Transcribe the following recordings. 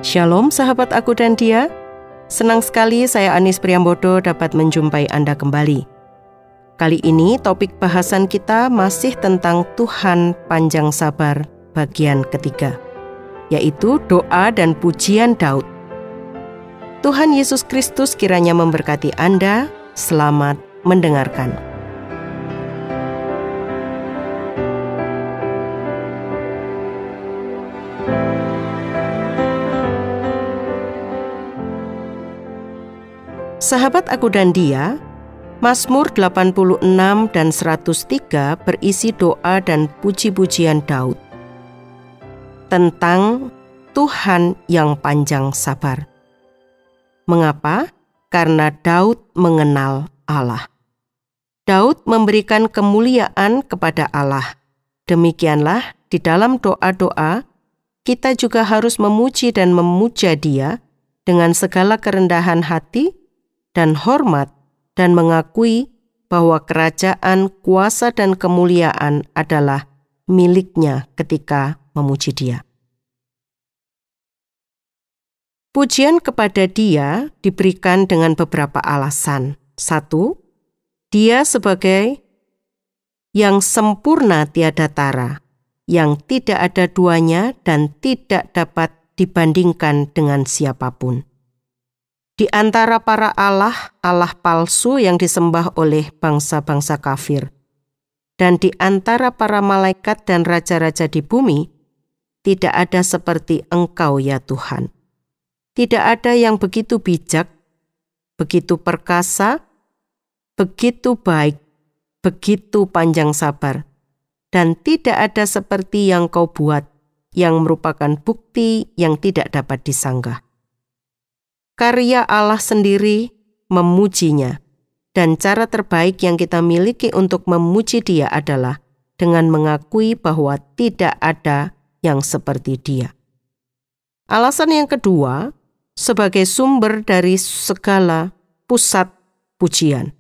Shalom sahabat aku dan dia. Senang sekali saya Anis Priambodo dapat menjumpai Anda kembali. Kali ini topik bahasan kita masih tentang Tuhan panjang sabar bagian ketiga, yaitu doa dan pujian Daud. Tuhan Yesus Kristus kiranya memberkati Anda. Selamat mendengarkan. Sahabat aku dan dia, Mazmur 86 dan 103 berisi doa dan puji-pujian Daud tentang Tuhan yang panjang sabar. Mengapa? Karena Daud mengenal Allah. Daud memberikan kemuliaan kepada Allah. Demikianlah di dalam doa-doa, kita juga harus memuji dan memuja Dia dengan segala kerendahan hati dan hormat, dan mengakui bahwa kerajaan, kuasa, dan kemuliaan adalah miliknya ketika memuji Dia. Pujian kepada Dia diberikan dengan beberapa alasan. 1, Dia sebagai yang sempurna tiada tara, yang tidak ada duanya dan tidak dapat dibandingkan dengan siapapun. Di antara para Allah palsu yang disembah oleh bangsa-bangsa kafir, dan di antara para malaikat dan raja-raja di bumi, tidak ada seperti Engkau ya Tuhan. Tidak ada yang begitu bijak, begitu perkasa, begitu baik, begitu panjang sabar, dan tidak ada seperti yang Kau buat, yang merupakan bukti yang tidak dapat disanggah. Karya Allah sendiri memujinya, dan cara terbaik yang kita miliki untuk memuji Dia adalah dengan mengakui bahwa tidak ada yang seperti Dia. Alasan yang kedua, sebagai sumber dari segala pusat pujian.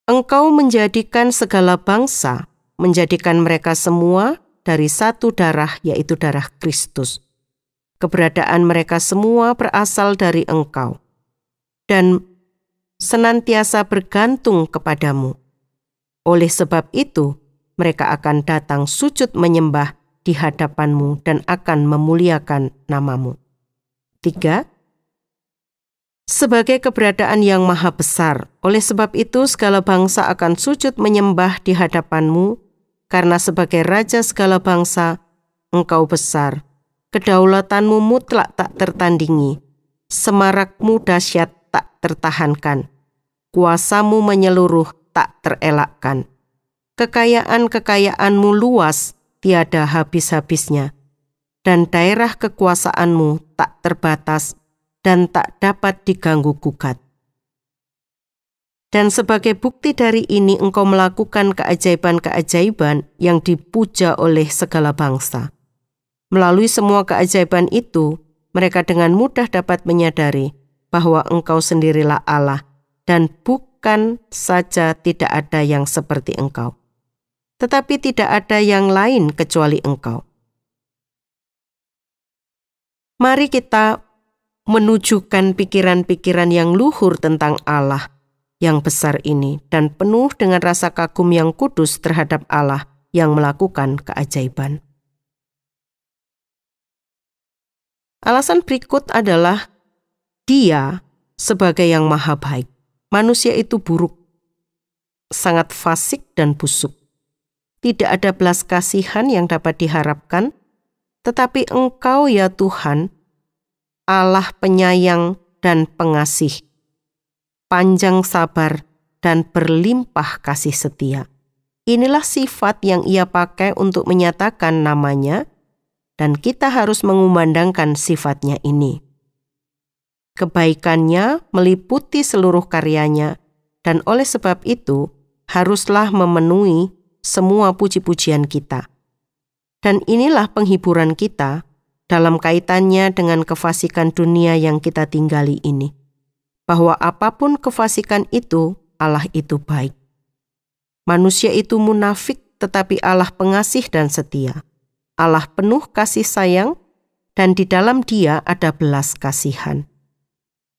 Engkau menjadikan segala bangsa, menjadikan mereka semua dari satu darah, yaitu darah Kristus. Keberadaan mereka semua berasal dari Engkau, dan senantiasa bergantung kepadamu. Oleh sebab itu, mereka akan datang sujud menyembah di hadapan-Mu dan akan memuliakan nama-Mu. 3, sebagai keberadaan yang maha besar, oleh sebab itu segala bangsa akan sujud menyembah di hadapan-Mu, karena sebagai Raja segala bangsa, Engkau besar. Kedaulatanmu mutlak tak tertandingi, semarakmu dahsyat tak tertahankan, kuasamu menyeluruh tak terelakkan. Kekayaan-kekayaanmu luas tiada habis-habisnya, dan daerah kekuasaanmu tak terbatas dan tak dapat diganggu-gugat. Dan sebagai bukti dari ini Engkau melakukan keajaiban-keajaiban yang dipuja oleh segala bangsa. Melalui semua keajaiban itu, mereka dengan mudah dapat menyadari bahwa Engkau sendirilah Allah dan bukan saja tidak ada yang seperti Engkau, tetapi tidak ada yang lain kecuali Engkau. Mari kita menunjukkan pikiran-pikiran yang luhur tentang Allah yang besar ini dan penuh dengan rasa kagum yang kudus terhadap Allah yang melakukan keajaiban. Alasan berikut adalah Dia sebagai yang maha baik. Manusia itu buruk, sangat fasik dan busuk. Tidak ada belas kasihan yang dapat diharapkan, tetapi Engkau ya Tuhan, Allah penyayang dan pengasih, panjang sabar dan berlimpah kasih setia. Inilah sifat yang Ia pakai untuk menyatakan namanya, dan kita harus mengumandangkan sifatnya ini. Kebaikannya meliputi seluruh karyanya, dan oleh sebab itu haruslah memenuhi semua puji-pujian kita. Dan inilah penghiburan kita dalam kaitannya dengan kefasikan dunia yang kita tinggali ini, bahwa apapun kefasikan itu, Allah itu baik. Manusia itu munafik, tetapi Allah pengasih dan setia. Allah penuh kasih sayang dan di dalam Dia ada belas kasihan.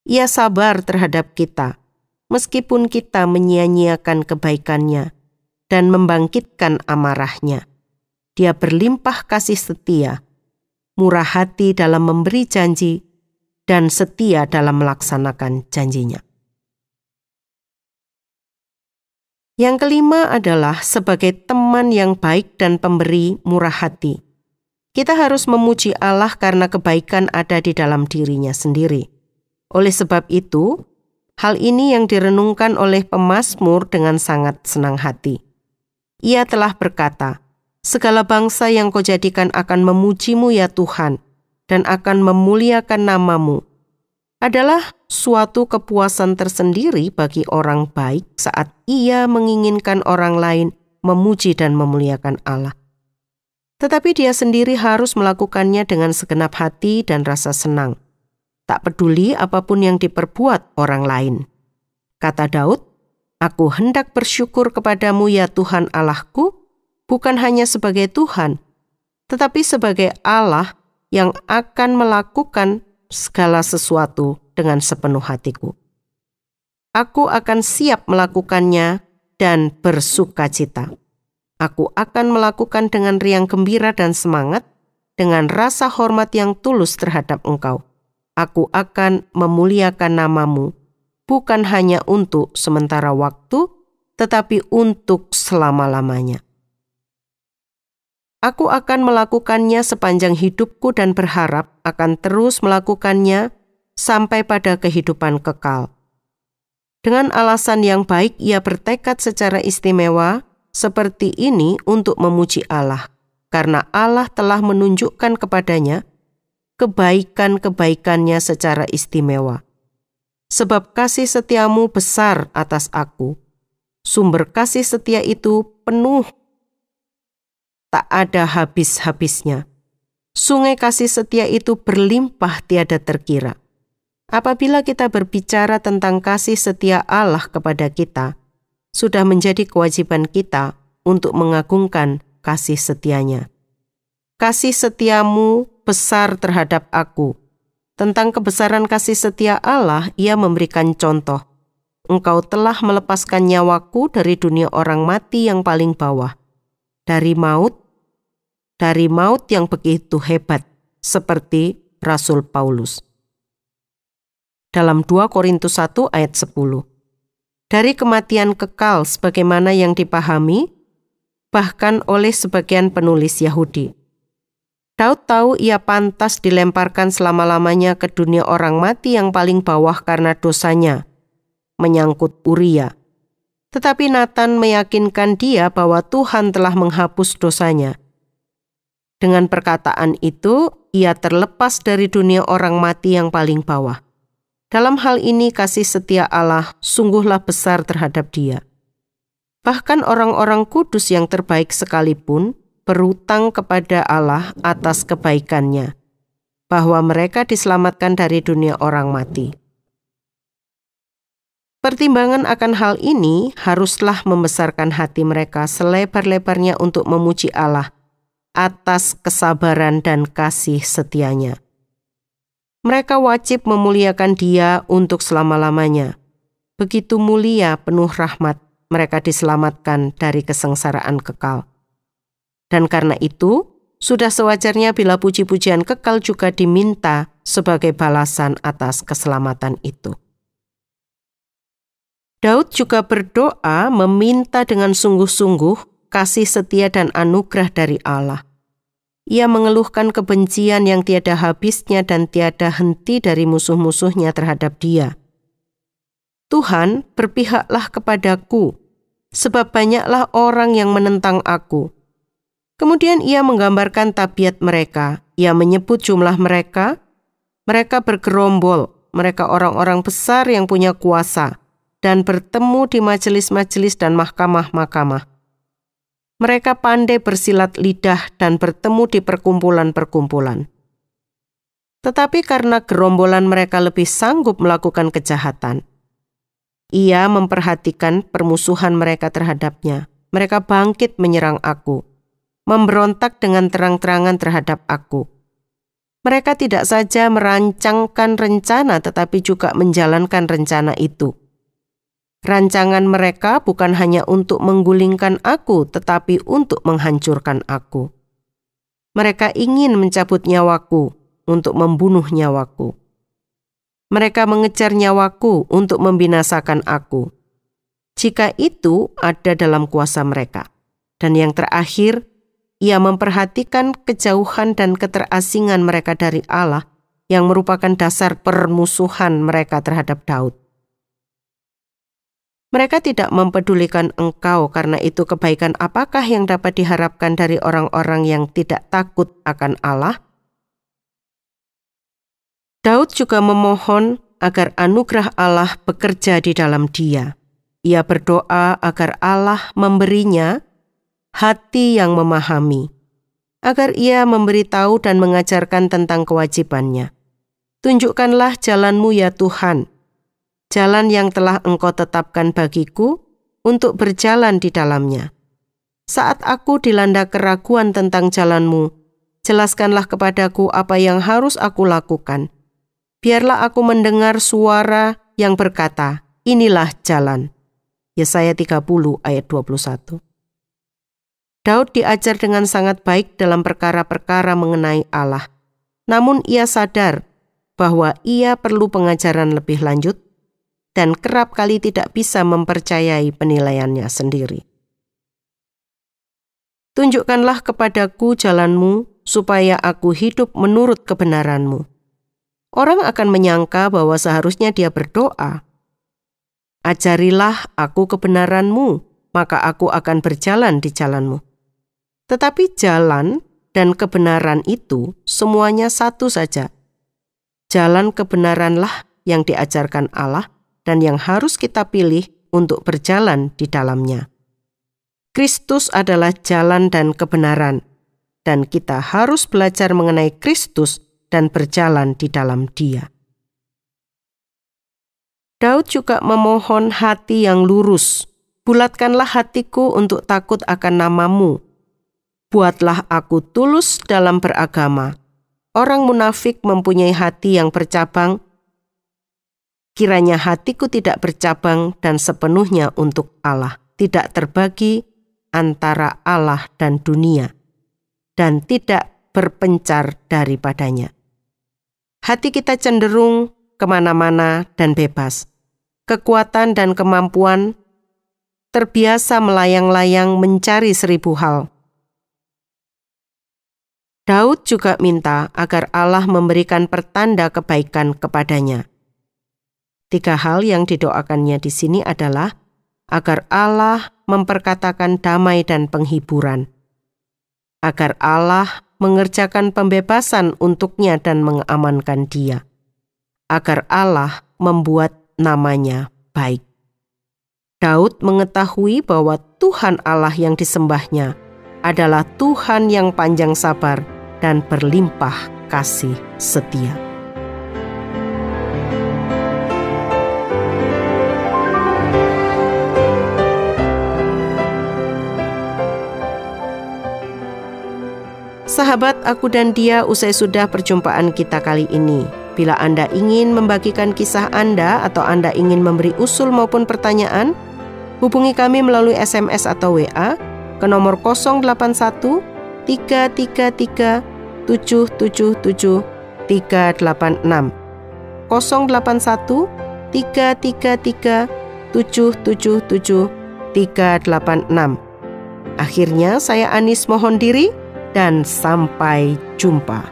Ia sabar terhadap kita, meskipun kita menyia-nyiakan kebaikannya dan membangkitkan amarahnya. Dia berlimpah kasih setia, murah hati dalam memberi janji, dan setia dalam melaksanakan janjinya. Yang kelima adalah sebagai teman yang baik dan pemberi murah hati. Kita harus memuji Allah karena kebaikan ada di dalam dirinya sendiri. Oleh sebab itu, hal ini yang direnungkan oleh pemazmur dengan sangat senang hati. Ia telah berkata, "Segala bangsa yang kau jadikan akan memujimu ya Tuhan, dan akan memuliakan namamu." Adalah suatu kepuasan tersendiri bagi orang baik saat ia menginginkan orang lain memuji dan memuliakan Allah. Tetapi dia sendiri harus melakukannya dengan segenap hati dan rasa senang. Tak peduli apapun yang diperbuat orang lain. Kata Daud, "Aku hendak bersyukur kepadamu ya Tuhan Allahku, bukan hanya sebagai Tuhan, tetapi sebagai Allah yang akan melakukan segala sesuatu dengan sepenuh hatiku. Aku akan siap melakukannya dan bersukacita. Aku akan melakukan dengan riang gembira dan semangat, dengan rasa hormat yang tulus terhadap Engkau. Aku akan memuliakan namamu, bukan hanya untuk sementara waktu, tetapi untuk selama-lamanya. Aku akan melakukannya sepanjang hidupku dan berharap akan terus melakukannya sampai pada kehidupan kekal." Dengan alasan yang baik, ia bertekad secara istimewa seperti ini untuk memuji Allah, karena Allah telah menunjukkan kepadanya kebaikan-kebaikannya secara istimewa. "Sebab kasih setiamu besar atas aku, sumber kasih setia itu penuh, tak ada habis-habisnya. Sungai kasih setia itu berlimpah tiada terkira." Apabila kita berbicara tentang kasih setia Allah kepada kita, sudah menjadi kewajiban kita untuk mengagungkan kasih setianya. "Kasih setiamu besar terhadap aku." Tentang kebesaran kasih setia Allah, ia memberikan contoh. "Engkau telah melepaskan nyawaku dari dunia orang mati yang paling bawah, dari maut yang begitu hebat," seperti Rasul Paulus. Dalam 2 Korintus 1 ayat 10. Dari kematian kekal sebagaimana yang dipahami, bahkan oleh sebagian penulis Yahudi. Daud tahu ia pantas dilemparkan selama-lamanya ke dunia orang mati yang paling bawah karena dosanya, menyangkut Uria. Tetapi Nathan meyakinkan dia bahwa Tuhan telah menghapus dosanya. Dengan perkataan itu, ia terlepas dari dunia orang mati yang paling bawah. Dalam hal ini kasih setia Allah sungguhlah besar terhadap dia. Bahkan orang-orang kudus yang terbaik sekalipun berhutang kepada Allah atas kebaikannya, bahwa mereka diselamatkan dari dunia orang mati. Pertimbangan akan hal ini haruslah membesarkan hati mereka selebar-lebarnya untuk memuji Allah atas kesabaran dan kasih setianya. Mereka wajib memuliakan Dia untuk selama-lamanya. Begitu mulia penuh rahmat, mereka diselamatkan dari kesengsaraan kekal. Dan karena itu, sudah sewajarnya bila puji-pujian kekal juga diminta sebagai balasan atas keselamatan itu. Daud juga berdoa meminta dengan sungguh-sungguh kasih setia dan anugerah dari Allah. Ia mengeluhkan kebencian yang tiada habisnya dan tiada henti dari musuh-musuhnya terhadap dia. "Tuhan, berpihaklah kepadaku, sebab banyaklah orang yang menentang aku." Kemudian ia menggambarkan tabiat mereka. Ia menyebut jumlah mereka. Mereka bergerombol, mereka orang-orang besar yang punya kuasa, dan bertemu di majelis-majelis dan mahkamah-mahkamah. Mereka pandai bersilat lidah dan bertemu di perkumpulan-perkumpulan. Tetapi karena gerombolan mereka lebih sanggup melakukan kejahatan, ia memperhatikan permusuhan mereka terhadapnya. Mereka bangkit menyerang aku, memberontak dengan terang-terangan terhadap aku. Mereka tidak saja merancangkan rencana tetapi juga menjalankan rencana itu. Rancangan mereka bukan hanya untuk menggulingkan aku tetapi untuk menghancurkan aku. Mereka ingin mencabut nyawaku untuk membunuh nyawaku. Mereka mengejar nyawaku untuk membinasakan aku. Jika itu ada dalam kuasa mereka. Dan yang terakhir, ia memperhatikan kejauhan dan keterasingan mereka dari Allah yang merupakan dasar permusuhan mereka terhadap Daud. Mereka tidak mempedulikan engkau, karena itu kebaikan apakah yang dapat diharapkan dari orang-orang yang tidak takut akan Allah? Daud juga memohon agar anugerah Allah bekerja di dalam dia. Ia berdoa agar Allah memberinya hati yang memahami, agar ia memberitahu dan mengajarkan tentang kewajibannya. Tunjukkanlah jalanmu ya Tuhan, jalan yang telah Engkau tetapkan bagiku untuk berjalan di dalamnya. Saat aku dilanda keraguan tentang jalanmu, jelaskanlah kepadaku apa yang harus aku lakukan. Biarlah aku mendengar suara yang berkata, inilah jalan. Yesaya 30 ayat 21. Daud diajar dengan sangat baik dalam perkara-perkara mengenai Allah. Namun ia sadar bahwa ia perlu pengajaran lebih lanjut dan kerap kali tidak bisa mempercayai penilaiannya sendiri. Tunjukkanlah kepadaku jalanmu, supaya aku hidup menurut kebenaranmu. Orang akan menyangka bahwa seharusnya dia berdoa, ajarilah aku kebenaranmu, maka aku akan berjalan di jalanmu. Tetapi jalan dan kebenaran itu semuanya satu saja. Jalan kebenaranlah yang diajarkan Allah, dan yang harus kita pilih untuk berjalan di dalamnya. Kristus adalah jalan dan kebenaran, dan kita harus belajar mengenai Kristus dan berjalan di dalam Dia. Daud juga memohon hati yang lurus. Bulatkanlah hatiku untuk takut akan nama-Mu. Buatlah aku tulus dalam beragama. Orang munafik mempunyai hati yang bercabang. Kiranya hatiku tidak bercabang dan sepenuhnya untuk Allah, tidak terbagi antara Allah dan dunia, dan tidak berpencar daripadanya. Hati kita cenderung kemana-mana dan bebas. Kekuatan dan kemampuan terbiasa melayang-layang mencari 1000 hal. Daud juga minta agar Allah memberikan pertanda kebaikan kepadanya. 3 hal yang didoakannya di sini adalah agar Allah memperkatakan damai dan penghiburan, agar Allah mengerjakan pembebasan untuknya dan mengamankan dia, agar Allah membuat namanya baik. Daud mengetahui bahwa Tuhan Allah yang disembahnya adalah Tuhan yang panjang sabar dan berlimpah kasih setia. Sahabat, aku dan dia usai sudah perjumpaan kita kali ini. Bila Anda ingin membagikan kisah Anda atau Anda ingin memberi usul maupun pertanyaan, hubungi kami melalui SMS atau WA ke nomor 081 333 777 386 081 333 777 386. Akhirnya saya Anis mohon diri dan sampai jumpa.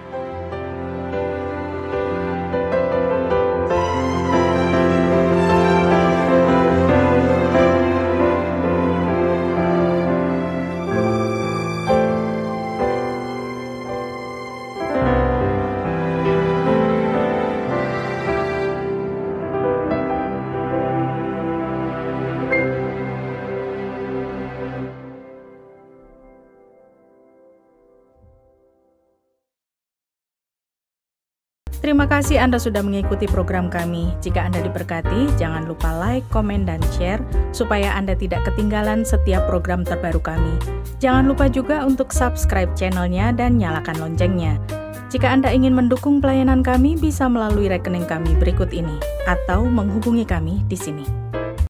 Terima kasih Anda sudah mengikuti program kami. Jika Anda diberkati, jangan lupa like, komen, dan share supaya Anda tidak ketinggalan setiap program terbaru kami. Jangan lupa juga untuk subscribe channelnya dan nyalakan loncengnya. Jika Anda ingin mendukung pelayanan kami, bisa melalui rekening kami berikut ini, atau menghubungi kami di sini.